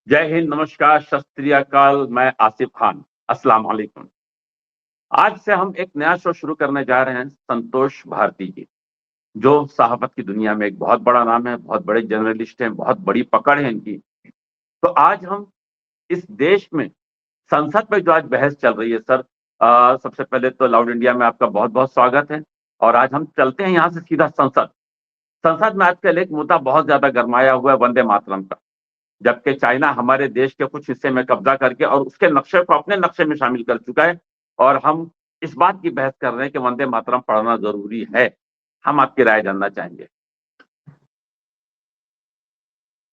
जय हिंद, नमस्कार, सत श्री अकाल, मैं आसिफ खान। अस्सलाम वालेकुम। आज से हम एक नया शो शुरू करने जा रहे हैं संतोष भारती जी, जो सहाफ़त की दुनिया में एक बहुत बड़ा नाम है, बहुत बड़े जर्नलिस्ट हैं, बहुत बड़ी पकड़ है इनकी। तो आज हम इस देश में संसद पे जो आज बहस चल रही है सर, सबसे पहले तो लाउड इंडिया में आपका बहुत-बहुत स्वागत है और आज हम चलते हैं यहाँ से सीधा संसद। संसद में आजकल एक मुद्दा बहुत ज़्यादा गरमाया हुआ है वंदे मातरम का। जबकि चाइना हमारे देश के कुछ हिस्से में कब्जा करके और उसके नक्शे को अपने नक्शे में शामिल कर चुका है और हम इस बात की बहस कर रहे हैं कि वंदे मातरम पढ़ना ज़रूरी है। हम आपकी राय जानना चाहेंगे।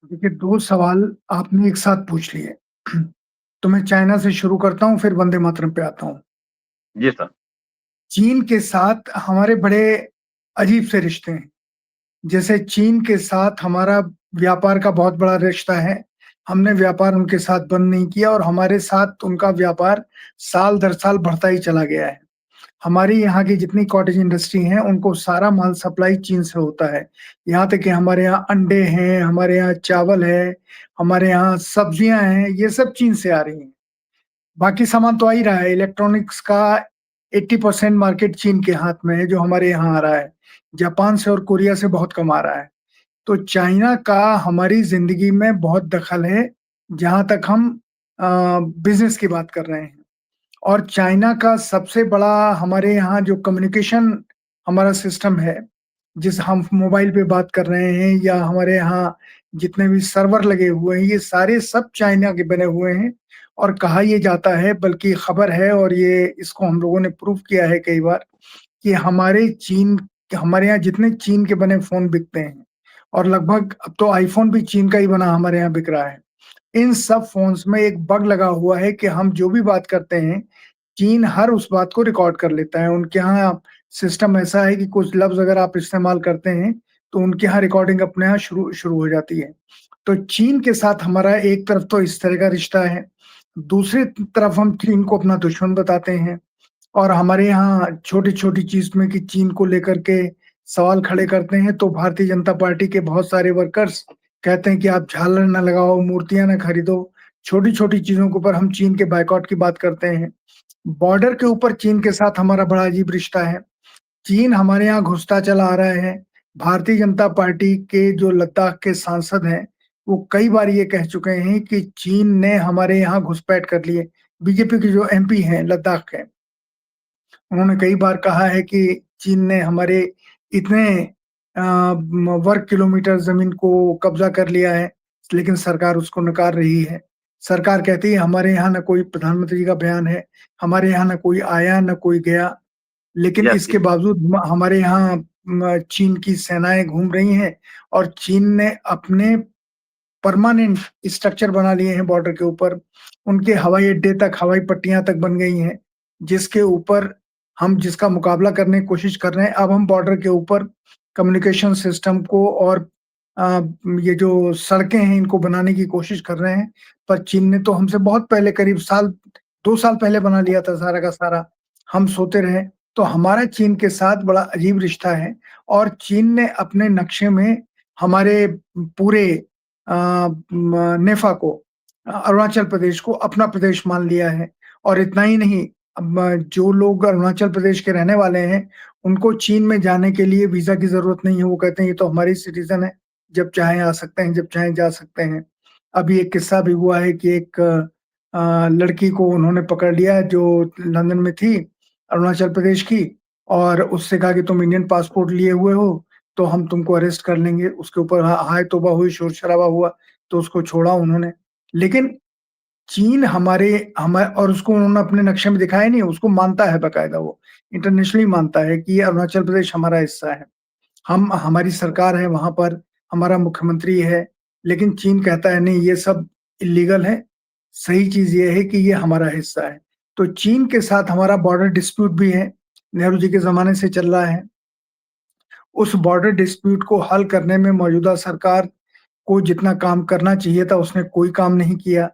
देखिए, 2 सवाल आपने एक साथ पूछ लिए। तो मैं चाइना से शुरू करता हूँ, फिर वंदे मातरम पे आता हूँ। जी सर। चीन के साथ हमारे बड़े अजीब से रिश्ते हैं। जैसे चीन के साथ हमारा व्यापार का बहुत बड़ा रिश्ता है। हमने व्यापार उनके साथ बंद नहीं किया और हमारे साथ उनका व्यापार साल दर साल बढ़ता ही चला गया है। हमारी यहाँ की जितनी कॉटेज इंडस्ट्री हैं, उनको सारा माल सप्लाई चीन से होता है। यहाँ तक कि हमारे यहाँ अंडे हैं, हमारे यहाँ चावल है, हमारे यहाँ सब्जियाँ हैं, ये सब चीन से आ रही हैं। बाकी सामान तो आ ही रहा है, इलेक्ट्रॉनिक्स का 80% मार्केट चीन के हाथ में है, जो हमारे यहाँ आ रहा है। जापान से और कोरिया से बहुत कम आ रहा है। तो चाइना का हमारी ज़िंदगी में बहुत दखल है, जहाँ तक हम बिज़नेस की बात कर रहे हैं। और चाइना का सबसे बड़ा हमारे यहाँ जो कम्युनिकेशन हमारा सिस्टम है, जिस हम मोबाइल पे बात कर रहे हैं या हमारे यहाँ जितने भी सर्वर लगे हुए हैं, ये सारे सब चाइना के बने हुए हैं। और कहा ये जाता है, बल्कि खबर है और ये इसको हम लोगों ने प्रूव किया है कई बार, कि हमारे यहाँ जितने चीन के बने फ़ोन बिकते हैं और लगभग अब तो आईफ़ोन भी चीन का ही बना हमारे यहाँ बिक रहा है। इन सब फ़ोन्स में एक बग लगा हुआ है कि हम जो भी बात करते हैं, चीन हर उस बात को रिकॉर्ड कर लेता है। उनके यहाँ सिस्टम ऐसा है कि कुछ लफ्ज़ अगर आप इस्तेमाल करते हैं, तो उनके यहाँ रिकॉर्डिंग अपने यहाँ शुरू शुरू हो जाती है। तो चीन के साथ हमारा एक तरफ तो इस तरह का रिश्ता है, दूसरी तरफ हम चीन को अपना दुश्मन बताते हैं और हमारे यहाँ छोटी-छोटी चीज़ में कि चीन को लेकर के सवाल खड़े करते हैं, तो भारतीय जनता पार्टी के बहुत सारे वर्कर्स कहते हैं कि आप झालर ना लगाओ, मूर्तियाँ ना खरीदो। छोटी-छोटी चीज़ों के ऊपर हम चीन के बायकॉट की बात करते हैं। बॉर्डर के ऊपर चीन के साथ हमारा बड़ा अजीब रिश्ता है। चीन हमारे यहाँ घुसता चला आ रहा है। भारतीय जनता पार्टी के जो लद्दाख के सांसद हैं, वो कई बार ये कह चुके हैं कि चीन ने हमारे यहाँ घुसपैठ कर ली है। बीजेपी के जो एमपी हैं लद्दाख के, उन्होंने कई बार कहा है कि चीन ने हमारे इतने वर्ग किलोमीटर ज़मीन को कब्ज़ा कर लिया है, लेकिन सरकार उसको नकार रही है। सरकार कहती है हमारे यहाँ ना कोई प्रधानमंत्री का बयान है, हमारे यहाँ ना कोई आया, ना कोई गया। लेकिन यस, इसके यस। बावजूद हमारे यहाँ चीन की सेनाएँ घूम रही हैं और चीन ने अपने परमानेंट स्ट्रक्चर बना लिए हैं बॉर्डर के ऊपर। उनके हवाई अड्डे तक, हवाई पट्टियाँ तक बन गई हैं, जिसके ऊपर हम जिसका मुकाबला करने की कोशिश कर रहे हैं। अब हम बॉर्डर के ऊपर कम्युनिकेशन सिस्टम को और अ, ये जो सड़कें हैं, इनको बनाने की कोशिश कर रहे हैं। पर चीन ने तो हमसे बहुत पहले करीब 2 साल पहले बना लिया था सारा का सारा। हम सोते रहे। तो हमारा चीन के साथ बड़ा अजीब रिश्ता है और चीन ने अपने नक्शे में हमारे पूरे नेफा को अरुणाचल प्रदेश को अपना प्रदेश मान लिया है और इतना ही नहीं, जो लोग अरुणाचल प्रदेश के रहने वाले हैं, उनको चीन में जाने के लिए वीज़ा की ज़रूरत नहीं है। वो कहते हैं ये तो हमारी सिटीज़न है, जब चाहें आ सकते हैं, जब चाहें जा सकते हैं। अभी एक किस्सा भी हुआ है कि एक लड़की को उन्होंने पकड़ लिया जो लंदन में थी, अरुणाचल प्रदेश की, और उससे कहा कि तुम इंडियन पासपोर्ट लिए हुए हो, तो हम तुमको अरेस्ट कर लेंगे। उसके ऊपर हाय तौबा हुई, शोर-शराबा हुआ, तो उसको छोड़ा उन्होंने। लेकिन चीन हमारे और उसको उन्होंने अपने नक्शे में दिखाया नहीं, उसको मानता है बाकायदा वो, इंटरनेशनली मानता है कि ये अरुणाचल प्रदेश हमारा हिस्सा है। हमारी सरकार है वहाँ पर, हमारा मुख्यमंत्री है, लेकिन चीन कहता है नहीं ये सब इल्लीगल है, सही चीज़ ये है कि ये हमारा हिस्सा है। तो चीन के साथ हमारा बॉर्डर डिस्प्यूट भी है, नेहरू जी के ज़माने से चल रहा है। उस बॉर्डर डिस्प्यूट को हल करने में मौजूदा सरकार को जितना काम करना चाहिए था, उसने कोई काम नहीं किया।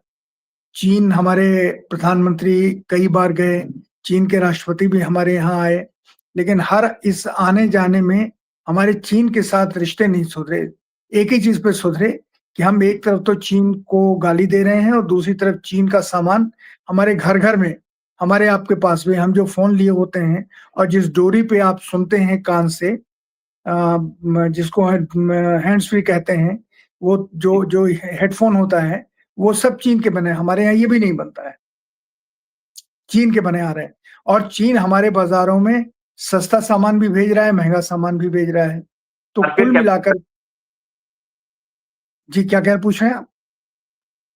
चीन हमारे प्रधानमंत्री कई बार गए, चीन के राष्ट्रपति भी हमारे यहाँ आए, लेकिन हर इस आने-जाने में हमारे चीन के साथ रिश्ते नहीं सुधरे। एक ही चीज़ पे सुधरे कि हम एक तरफ तो चीन को गाली दे रहे हैं और दूसरी तरफ चीन का सामान हमारे घर-घर में, हमारे आपके पास भी हम जो फ़ोन लिए होते हैं और जिस डोरी पे आप सुनते हैं कान से जिसको हैंड्स फ्री कहते हैं, वो जो जी। जो हेडफ़ोन होता है, वो सब चीन के बने हैं, हमारे यहाँ ये भी नहीं बनता है। चीन के बने आ रहे हैं और चीन हमारे बाज़ारों में सस्ता सामान भी भेज रहा है, महँगा सामान भी भेज रहा है। तो कुल मार्केट कैप्चर मिलाकर जी, क्या-क्या पूछ रहे हैं आप?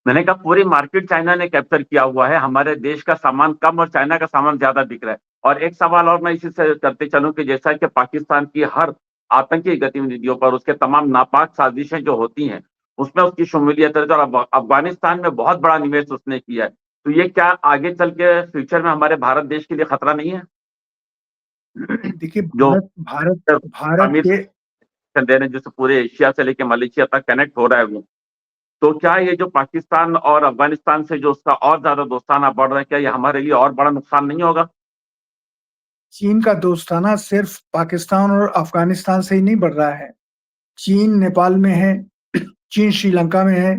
मैंने कहा पूरी मार्केट चाइना ने कैप्चर किया हुआ है, हमारे देश का सामान कम और चाइना का सामान ज़्यादा बिक रहा है। और एक सवाल और मैं इसी से करते चलूँ कि जैसा कि पाकिस्तान की हर आतंकी गतिविधियों पर उसके तमाम नापाक साजिशें जो होती हैं, उसमें उसकी शमूलियत है और अफ़गानिस्तान में बहुत बड़ा निवेश उसने किया है। तो ये क्या आगे चल के फ्यूचर में हमारे भारत देश के लिए खतरा नहीं है? देखिए जो भारत भारत भारत अमीर के दे रहे हैं, जिससे पूरे एशिया से लेके मलेशिया तक कनेक्ट हो रहा है वो। तो क्या ये जो पाकिस्तान और अफ़गानिस्तान से जो उसका और ज़्यादा दोस्ताना बढ़ रहा है, क्या ये हमारे लिए और बड़ा नुकसान नहीं होगा? चीन का दोस्ताना सिर्फ़ पाकिस्तान और अफ़गानिस्तान से ही नहीं बढ़ रहा है। चीन नेपाल में है, चीन श्रीलंका में है,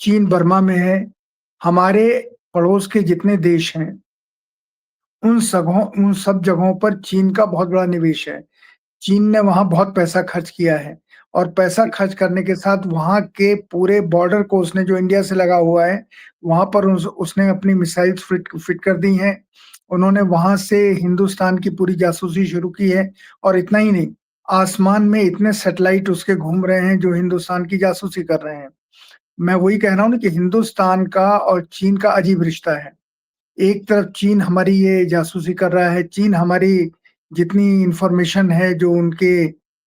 चीन बर्मा में है। हमारे पड़ोस के जितने देश हैं, उन सब जगहों पर चीन का बहुत बड़ा निवेश है। चीन ने वहाँ बहुत पैसा खर्च किया है और पैसा खर्च करने के साथ वहाँ के पूरे बॉर्डर को उसने जो इंडिया से लगा हुआ है, वहाँ पर उसने अपनी मिसाइल्स फिट कर दी हैं। उन्होंने वहाँ से हिंदुस्तान की पूरी जासूसी शुरू की है और इतना ही नहीं, आसमान में इतने सैटेलाइट उसके घूम रहे हैं जो हिंदुस्तान की जासूसी कर रहे हैं। मैं वही कह रहा हूँ ना कि हिंदुस्तान का और चीन का अजीब रिश्ता है। एक तरफ चीन हमारी ये जासूसी कर रहा है, चीन हमारी जितनी इन्फॉर्मेशन है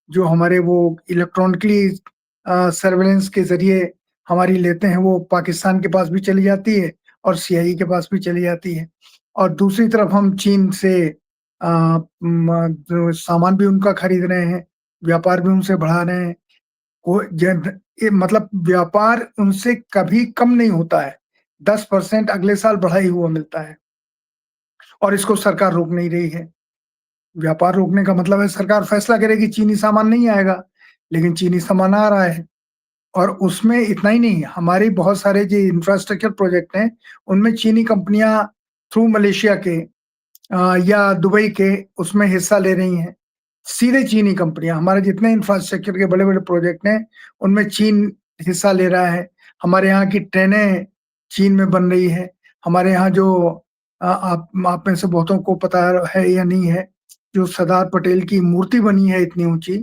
जो हमारे वो इलेक्ट्रॉनिकली सर्वेलेंस के ज़रिए हमारी लेते हैं, वो पाकिस्तान के पास भी चली जाती है और सीआईए के पास भी चली जाती है। और दूसरी तरफ हम चीन से जो सामान भी उनका खरीद रहे हैं, व्यापार भी उनसे बढ़ा रहे हैं। वो जब ये मतलब व्यापार उनसे कभी कम नहीं होता है। 10% अगले साल बढ़ा ही हुआ मिलता है और इसको सरकार रोक नहीं रही है। व्यापार रोकने का मतलब है सरकार फैसला करेगी चीनी सामान नहीं आएगा, लेकिन चीनी सामान आ रहा है और उसमें इतना ही नहीं, हमारे बहुत सारे जो इंफ्रास्ट्रक्चर प्रोजेक्ट हैं, उनमें चीनी कंपनियाँ थ्रू मलेशिया के या दुबई के उसमें हिस्सा ले रही हैं। सीधे चीनी कंपनियाँ, हमारे जितने इंफ्रास्ट्रक्चर के बड़े-बड़े प्रोजेक्ट हैं, उनमें चीन हिस्सा ले रहा है। हमारे यहाँ की ट्रेनें चीन में बन रही हैं। हमारे यहाँ जो आप में से बहुतों को पता है या नहीं है, जो सरदार पटेल की मूर्ति बनी है इतनी ऊँची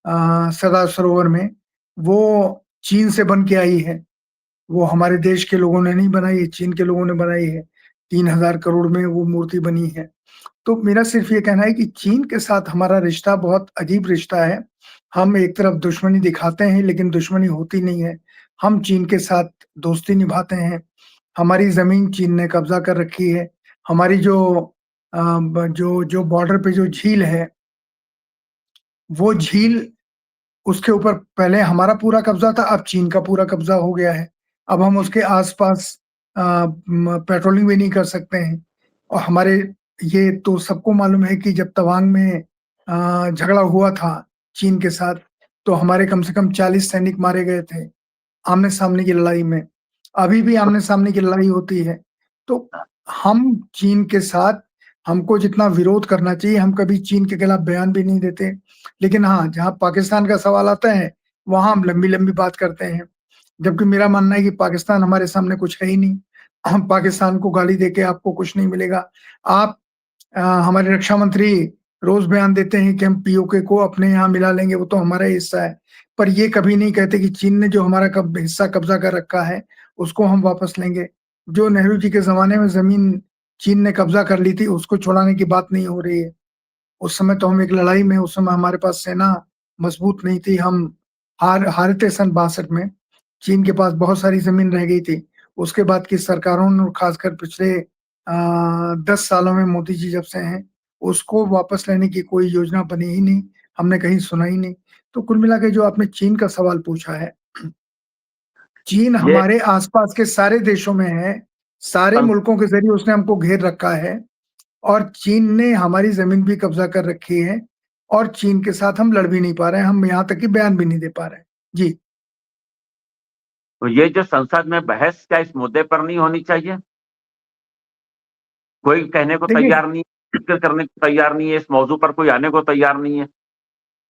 सरदार सरोवर में, वो चीन से बन के आई है। वो हमारे देश के लोगों ने नहीं बनाई है, चीन के लोगों ने बनाई है। 3000 करोड़ में वो मूर्ति बनी है। तो मेरा सिर्फ़ ये कहना है कि चीन के साथ हमारा रिश्ता बहुत अजीब रिश्ता है। हम एक तरफ दुश्मनी दिखाते हैं, लेकिन दुश्मनी होती नहीं है। हम चीन के साथ दोस्ती निभाते हैं। हमारी ज़मीन चीन ने कब्ज़ा कर रखी है। हमारी जो अ, ब जो जो बॉर्डर पे जो झील है, वो झील उसके ऊपर पहले हमारा पूरा कब्ज़ा था, अब चीन का पूरा कब्ज़ा हो गया है। अब हम उसके आस-पास पेट्रोलिंग भी नहीं कर सकते हैं और हमारे ये तो सबको मालूम है कि जब तवांग में झगड़ा हुआ था चीन के साथ, तो हमारे कम से कम 40 सैनिक मारे गए थे, आमने-सामने की लड़ाई में। अभी भी आमने-सामने की लड़ाई होती है। तो हम चीन के साथ हमको जितना विरोध करना चाहिए, हम कभी चीन के खिलाफ बयान भी नहीं देते। लेकिन हाँ, जहाँ पाकिस्तान का सवाल आता है, वहाँ हम लंबी-लंबी बात करते हैं। जबकि मेरा मानना है कि पाकिस्तान हमारे सामने कुछ है ही नहीं। हम पाकिस्तान को गाली देके आपको कुछ नहीं मिलेगा। आप हमारे रक्षा मंत्री रोज़ बयान देते हैं कि हम पीओके को अपने यहाँ मिला लेंगे, वो तो हमारा ही हिस्सा है। पर ये कभी नहीं कहते कि चीन ने जो हमारा हिस्सा कब्ज़ा कर रखा है, उसको हम वापस लेंगे। जो नेहरू जी के ज़माने में ज़मीन चीन ने कब्ज़ा कर ली थी, उसको छुड़ाने की बात नहीं हो रही है। उस समय तो हम एक लड़ाई में उस समय हमारे पास सेना मज़बूत नहीं थी, हम हारे थे सन 62 में। चीन के पास बहुत सारी ज़मीन रह गई थी। उसके बाद की सरकारों ने और ख़ासकर पिछले 10 सालों में मोदी जी जब से हैं, उसको वापस लेने की कोई योजना बनी ही नहीं, हमने कहीं सुना ही नहीं। तो कुल मिला के जो आपने चीन का सवाल पूछा है, चीन ये हमारे आस-पास के सारे देशों में है, सारे सं मुल्कों के ज़रिए उसने हमको घेर रखा है और चीन ने हमारी ज़मीन भी कब्ज़ा कर रखी है और चीन के साथ हम लड़ भी नहीं पा रहे हैं, हम यहाँ तक कि बयान भी नहीं दे पा रहे हैं। जी। तो ये जो संसद में बहस क्या इस मुद्दे पर नहीं होनी चाहिए? कोई कहने को देखिए तैयार नहीं है, जिक्र करने को तैयार नहीं है, इस मौजू पर कोई आने को तैयार नहीं है।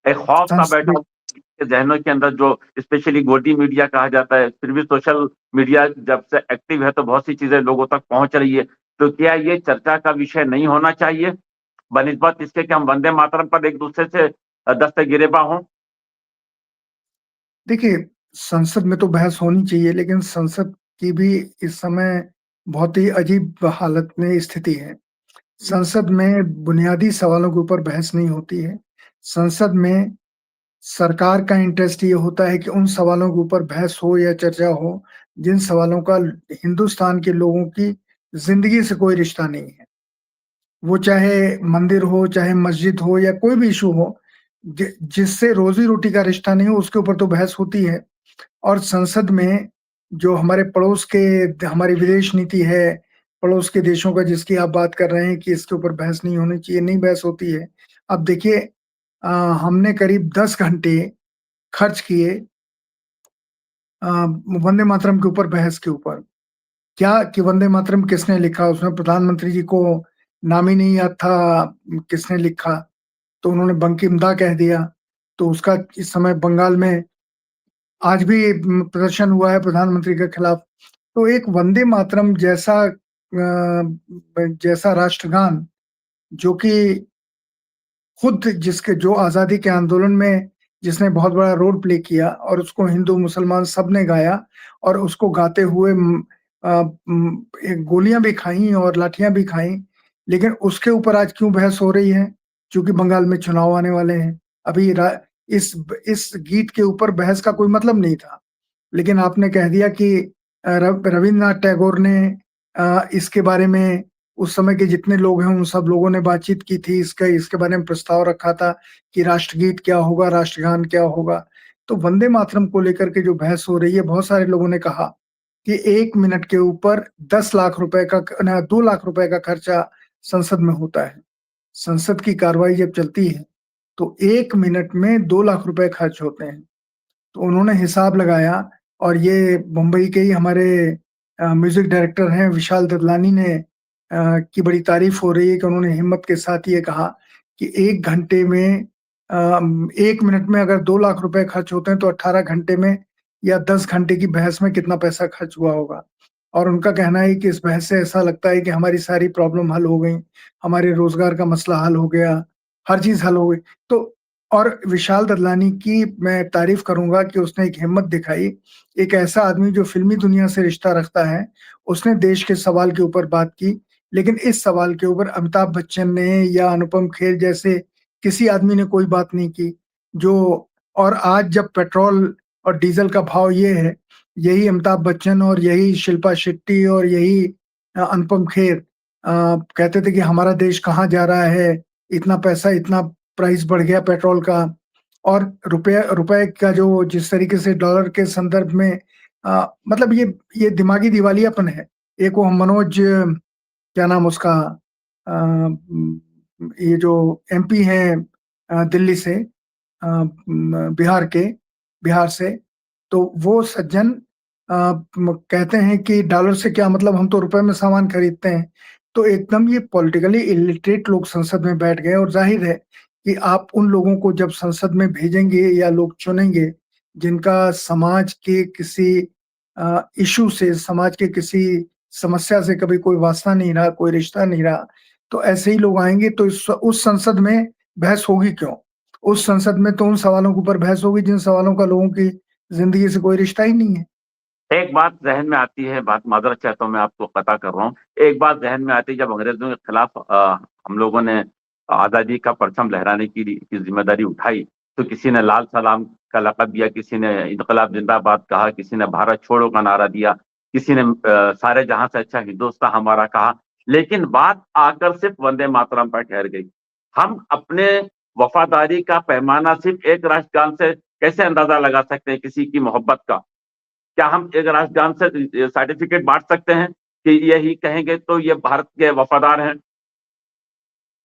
एक खौफ सा बैठा के ज़हनों के अंदर, जो स्पेशली गोदी मीडिया कहा जाता है, फिर भी सोशल मीडिया जब से एक्टिव है तो बहुत सी चीज़ें लोगों तक पहुँच रही है। तो क्या ये चर्चा का विषय नहीं होना चाहिए, बनिस्बत इसके कि हम वंदे मातरम पर एक-दूसरे से दस्ते गिरेबा हों? देखिए, संसद में तो बहस होनी चाहिए, लेकिन संसद की भी इस समय बहुत ही अजीब हालत में स्थिति है। संसद में बुनियादी सवालों के ऊपर बहस नहीं होती है। संसद में सरकार का इंटरेस्ट ये होता है कि उन सवालों के ऊपर बहस हो या चर्चा हो, जिन सवालों का हिंदुस्तान के लोगों की ज़िंदगी से कोई रिश्ता नहीं है। वो चाहे मंदिर हो, चाहे मस्जिद हो या कोई भी इश्यू हो, जिससे रोज़ी-रोटी का रिश्ता नहीं हो, उसके ऊपर तो बहस होती है। और संसद में जो हमारे पड़ोस के हमारी विदेश नीति है, पड़ोस के देशों का जिसकी आप बात कर रहे हैं कि इसके ऊपर बहस नहीं होनी चाहिए, नहीं बहस होती है। अब देखिए अ, हमने करीब 10 घंटे खर्च किए अ, वंदे मातरम के ऊपर बहस के ऊपर। क्या कि वंदे मातरम किसने लिखा? उसमें प्रधानमंत्री जी को नाम ही नहीं याद था किसने लिखा, तो उन्होंने बंकिम दा कह दिया। तो उसका इस समय बंगाल में आज भी प्रदर्शन हुआ है प्रधानमंत्री के खिलाफ। तो एक वंदे मातरम जैसा राष्ट्रगान जो कि खुद जिसके जो आज़ादी के आंदोलन में जिसने बहुत बड़ा रोल प्ले किया और उसको हिंदू, मुसलमान सबने गाया और उसको गाते हुए एक गोलियाँ भी खाई और लाठियाँ भी खाई। लेकिन उसके ऊपर आज क्यों बहस हो रही है? क्योंकि बंगाल में चुनाव आने वाले हैं। अभी रा इस गीत के ऊपर बहस का कोई मतलब नहीं था। लेकिन आपने कह दिया कि रवींद्रनाथ टैगोर ने इसके बारे में उस समय के जितने लोग हैं, उन सब लोगों ने बातचीत की थी, इसके बारे में प्रस्ताव रखा था कि राष्ट्रगीत क्या होगा, राष्ट्रगान क्या होगा। तो वंदे मातरम को लेकर के जो बहस हो रही है, बहुत सारे लोगों ने कहा कि 1 मिनट के ऊपर 10 लाख रुपए का 2 लाख रुपए का खर्चा संसद में होता है। संसद की कार्रवाई जब चलती है, तो 1 मिनट में 2 लाख रुपए खर्च होते हैं। तो उन्होंने हिसाब लगाया और ये मुंबई के ही हमारे म्यूज़िक डायरेक्टर हैं विशाल ददलानी ने की बड़ी तारीफ़ हो रही है कि उन्होंने हिम्मत के साथ ये कहा कि 1 घंटे में 1 मिनट में अगर 2 लाख रुपए खर्च होते हैं तो 18 घंटे में या 10 घंटे की बहस में कितना पैसा खर्च हुआ होगा। और उनका कहना है कि इस बहस से ऐसा लगता है कि हमारी सारी प्रॉब्लम हल हो गई, हमारे रोज़गार का मसला हल हो गया, हर चीज़ हल हो गई। तो और विशाल ददलानी की मैं तारीफ़ करूँगा कि उसने एक हिम्मत दिखाई। एक ऐसा आदमी जो फ़िल्मी दुनिया से रिश्ता रखता है, उसने देश के सवाल के ऊपर बात की, लेकिन इस सवाल के ऊपर अमिताभ बच्चन ने या अनुपम खेर जैसे किसी आदमी ने कोई बात नहीं की। जो और आज जब पेट्रोल और डीज़ल का भाव ये है, यही अमिताभ बच्चन और यही शिल्पा शेट्टी और यही अनुपम खेर कहते थे कि हमारा देश कहाँ जा रहा है, इतना पैसा इतना प्राइस बढ़ गया पेट्रोल का और रुपए का जो जिस तरीके से डॉलर के संदर्भ में मतलब ये दिमागी दिवालियापन है। एक वो मनोज क्या नाम उसका ये जो एमपी हैं दिल्ली से बिहार से, तो वो सज्जन कहते हैं कि डॉलर से क्या मतलब हम तो रुपए में सामान खरीदते हैं। तो एकदम ये पॉलिटिकली इलिटरेट लोग संसद में बैठ गए और ज़ाहिर है कि आप उन लोगों को जब संसद में भेजेंगे या लोग चुनेंगे, जिनका समाज के किसी इश्यू से, समाज के किसी समस्या से कभी कोई वास्ता नहीं रहा, कोई रिश्ता नहीं रहा, तो ऐसे ही लोग आएँगे तो इस उस संसद में बहस होगी क्यों? उस संसद में तो उन सवालों के ऊपर बहस होगी जिन सवालों का लोगों की ज़िंदगी से कोई रिश्ता ही नहीं है। एक बात ज़हन में आती है, बात माज़रत चाहता हूँ, मैं आपको कता कर रहा हूँ। एक बात ज़हन में आती है, जब अंग्रेज़ों के खिलाफ हम लोगों ने आज़ादी का परचम लहराने की ज़िम्मेदारी उठाई, तो किसी ने लाल सलाम का लक़ब दिया, किसी ने इन्क़िलाब ज़िंदाबाद कहा, किसी ने भारत छोड़ो का नारा दिया, किसी ने सारे जहाँ से अच्छा हिंदुस्तान हमारा कहा। लेकिन बात आकर सिर्फ़ वंदे मातरम पर ठहर गई। हम अपने वफ़ादारी का पैमाना सिर्फ़ एक राष्ट्रगान से कैसे अंदाज़ा लगा सकते हैं किसी की मोहब्बत का? क्या हम एक राष्ट्रगान से सर्टिफिकेट बाँट सकते हैं कि यही कहेंगे तो ये भारत के वफ़ादार हैं?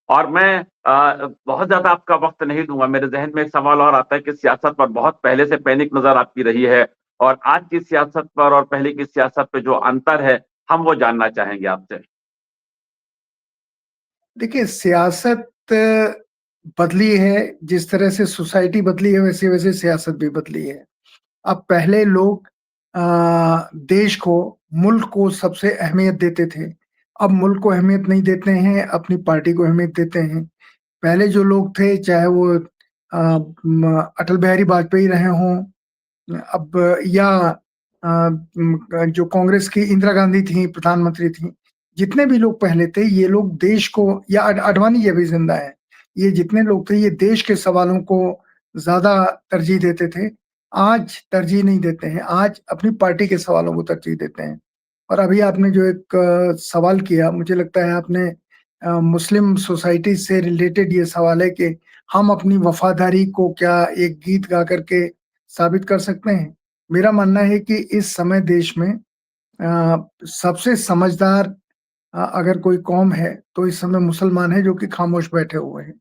और मैं बहुत ज़्यादा आपका वक़्त नहीं दूँगा, मेरे ज़हन में एक सवाल और आता है कि सियासत पर बहुत पहले से पैनिक नज़र आपकी रही है और आज की सियासत पर और पहले की सियासत पे जो अंतर है, हम वो जानना चाहेंगे आपसे। देखिए, सियासत बदली है, जिस तरह से सोसाइटी बदली है, वैसे-वैसे सियासत भी बदली है। अब पहले लोग देश को, मुल्क को सबसे अहमियत देते थे। अब मुल्क को अहमियत नहीं देते हैं, अपनी पार्टी को अहमियत देते हैं। पहले जो लोग थे, चाहे वो अटल बिहारी वाजपेयी रहे हों, अब या जो कांग्रेस की इंदिरा गांधी थी, प्रधानमंत्री थी, जितने भी लोग पहले थे, ये लोग देश को, या आडवाणी जी अभी ज़िंदा हैं, ये जितने लोग थे, ये देश के सवालों को ज़्यादा तरजीह देते थे। आज तरजीह नहीं देते हैं, आज अपनी पार्टी के सवालों को तरजीह देते हैं। और अभी आपने जो एक सवाल किया, मुझे लगता है आपने मुस्लिम सोसाइटी से रिलेटेड ये सवाल है कि हम अपनी वफ़ादारी को क्या एक गीत गा कर के साबित कर सकते हैं? मेरा मानना है कि इस समय देश में सबसे समझदार अगर कोई कौम है, तो इस समय मुसलमान है जो कि खामोश बैठे हुए हैं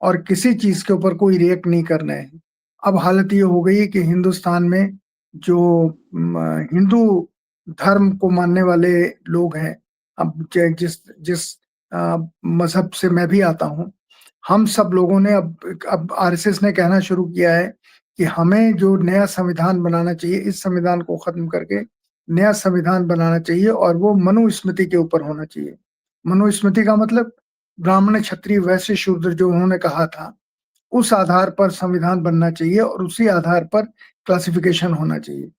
और किसी चीज़ के ऊपर कोई रिएक्ट नहीं कर रहे हैं। अब हालत ये हो गई है कि हिंदुस्तान में जो हिंदू धर्म को मानने वाले लोग हैं, अब ज जिस जिस मज़हब से मैं भी आता हूँ, हम सब लोगों ने अब आरएसएस ने कहना शुरू किया है कि हमें जो नया संविधान बनाना चाहिए, इस संविधान को खत्म करके नया संविधान बनाना चाहिए और वो मनुस्मृति के ऊपर होना चाहिए। मनुस्मृति का मतलब ब्राह्मण, क्षत्रिय, वैश्य, शूद्र जो उन्होंने कहा था, उस आधार पर संविधान बनना चाहिए और उसी आधार पर क्लासिफिकेशन होना चाहिए।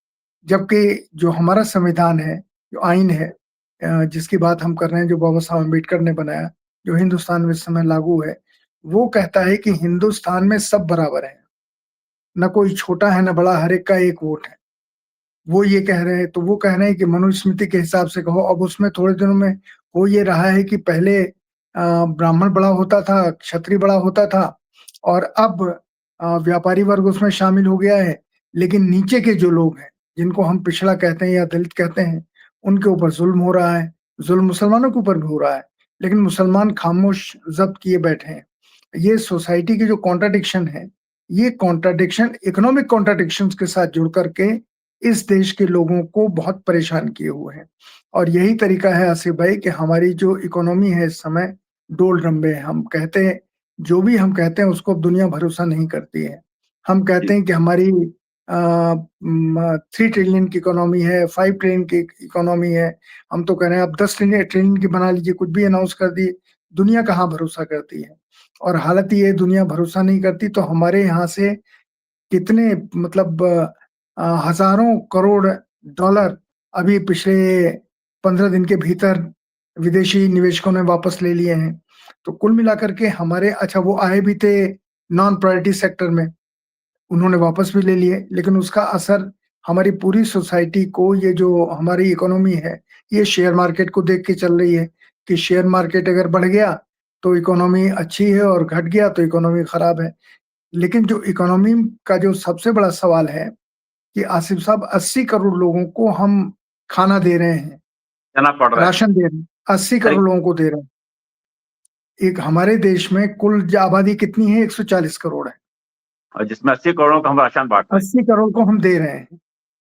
जबकि जो हमारा संविधान है, जो आइन है जिसकी बात हम कर रहे हैं, जो बाबा साहब अम्बेडकर ने बनाया, जो हिंदुस्तान में इस समय लागू है, वो कहता है कि हिंदुस्तान में सब बराबर हैं। ना कोई छोटा है, ना बड़ा, हर एक का एक वोट है। वो ये कह रहे हैं, तो वो कह रहे हैं कि मनुस्मृति के हिसाब से कहो। अब उसमें थोड़े दिनों में हो ये रहा है कि पहले ब्राह्मण बड़ा होता था, क्षत्रिय बड़ा होता था और अब व्यापारी वर्ग उसमें शामिल हो गया है। लेकिन नीचे के जो लोग हैं, जिनको हम पिछड़ा कहते हैं या दलित कहते हैं, उनके ऊपर ज़ुल्म हो रहा है। ज़ुल्म मुसलमानों के ऊपर भी हो रहा है, लेकिन मुसलमान खामोश ज़ब्त किए बैठे हैं। ये सोसाइटी की जो कॉन्ट्रडिक्शन है, ये कॉन्ट्रडिक्शन इकोनॉमिक कॉन्ट्रडिक्शंस के साथ जुड़ कर के इस देश के लोगों को बहुत परेशान किए हुए हैं। और यही तरीका है आसिफ भाई कि हमारी जो इकोनॉमी है इस समय डोल-रम्बे है। हम कहते हैं, जो भी हम कहते हैं उसको दुनिया भरोसा नहीं करती है। हम कहते जी, हैं कि हमारी 3 ट्रिलियन की इकोनॉमी है, 5 ट्रिलियन की इकोनॉमी है। हम तो कह रहे हैं अब 10 ट्रिलियन ट्रिलियन की बना लीजिए, कुछ भी अनाउंस कर दिए। दुनिया कहाँ भरोसा करती है? और हालत ये है, दुनिया भरोसा नहीं करती तो हमारे यहाँ से कितने मतलब हज़ारों करोड़ डॉलर अभी पिछले 15 दिन के भीतर विदेशी निवेशकों ने वापस ले लिए हैं। तो कुल मिलाकर के हमारे, अच्छा, वो आए भी थे नॉन प्रायोरिटी सेक्टर में, उन्होंने वापस भी ले लिए, लेकिन उसका असर हमारी पूरी सोसाइटी को, ये जो हमारी इकोनॉमी है, ये शेयर मार्केट को देख के चल रही है कि शेयर मार्केट अगर बढ़ गया, तो इकोनॉमी अच्छी है और घट गया तो इकोनॉमी खराब है। लेकिन जो इकोनॉमी का जो सबसे बड़ा सवाल है कि आसिफ साहब, 80 करोड़ लोगों को हम खाना दे रहे हैं, देना पड़ रहा है। राशन दे रहे हैं, 80 करीब करोड़ लोगों को दे रहे हैं। एक हमारे देश में कुल आबादी कितनी है? 140 करोड़ है। और जिसमें 80 करोड़ का हम राशन बाँट रहे हैं। 80 करोड़ को हम दे रहे हैं।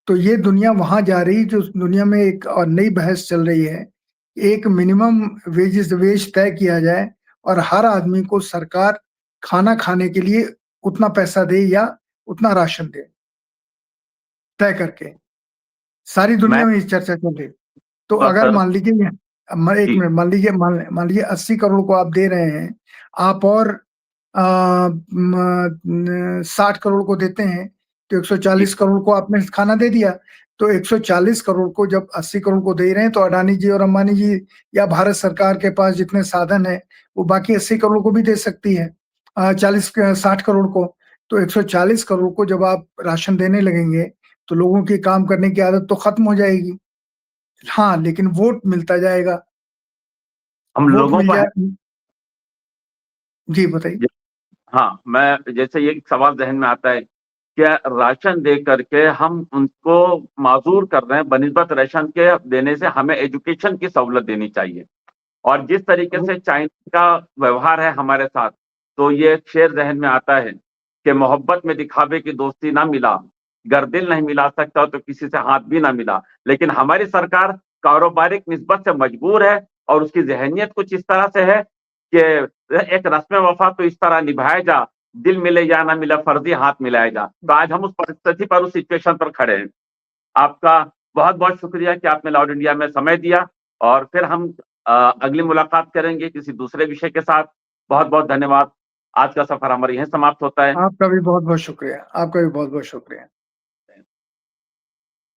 तो ये दुनिया वहाँ जा रही, जो दुनिया में एक और नई बहस चल रही है, एक मिनिमम वेज तय किया जाए और हर आदमी को सरकार खाना खाने के लिए उतना पैसा दे या उतना राशन दे, तय करके। सारी मैं दुनिया में ये चर्चा चल रही है। तो अगर सर मान लीजिए, मैं 1 जी, मिनट, मान लीजिए 80 करोड़ को आप दे रहे हैं, आप और 60 करोड़ को देते हैं, तो जी, 140 करोड़ को आपने खाना दे दिया। तो 140 करोड़ को जब 80 करोड़ को दे रहे हैं, तो अडानी जी और अंबानी जी या भारत सरकार के पास जितने साधन हैं, वो बाकी 80 करोड़ को भी दे सकती है। 60 करोड़ को। तो 140 करोड़ को जब आप राशन देने लगेंगे, तो लोगों की काम करने की आदत तो खत्म हो जाएगी। हाँ, लेकिन वोट मिलता जाएगा, हम वोट लोगों मिल को है। जाए। जी, बताइए। हाँ, मैं जैसे ये सवाल ज़हन में आता है, क्या राशन दे करके हम उनको माज़ूर कर रहे हैं, बनिस्बत राशन के देने से हमें एजुकेशन की सहूलत देनी चाहिए। और जिस तरीके वो से चाइना का व्यवहार है हमारे साथ, तो ये एक शेर ज़हन में आता है कि मोहब्बत में दिखावे की दोस्ती ना मिला, अगर दिल नहीं मिला सकता तो किसी से हाथ भी ना मिला। लेकिन हमारी सरकार कारोबारिक निस्बत से मजबूर है और उसकी ज़हनियत कुछ इस तरह से है कि एक रस्म वफ़ा तो इस तरह निभाया जा, दिल मिले या ना मिले, फर्जी हाथ मिलाया जा। तो आज हम उस परिस्थिति पर, उस सिचुएशन पर खड़े हैं। आपका बहुत-बहुत शुक्रिया कि आपने लाउड इंडिया में समय दिया और फिर हम अगली मुलाकात करेंगे किसी दूसरे विषय के साथ। बहुत-बहुत धन्यवाद। आज का सफ़र हमारा यहीं समाप्त होता है। आपका भी बहुत-बहुत शुक्रिया। आपका भी बहुत-बहुत शुक्रिया।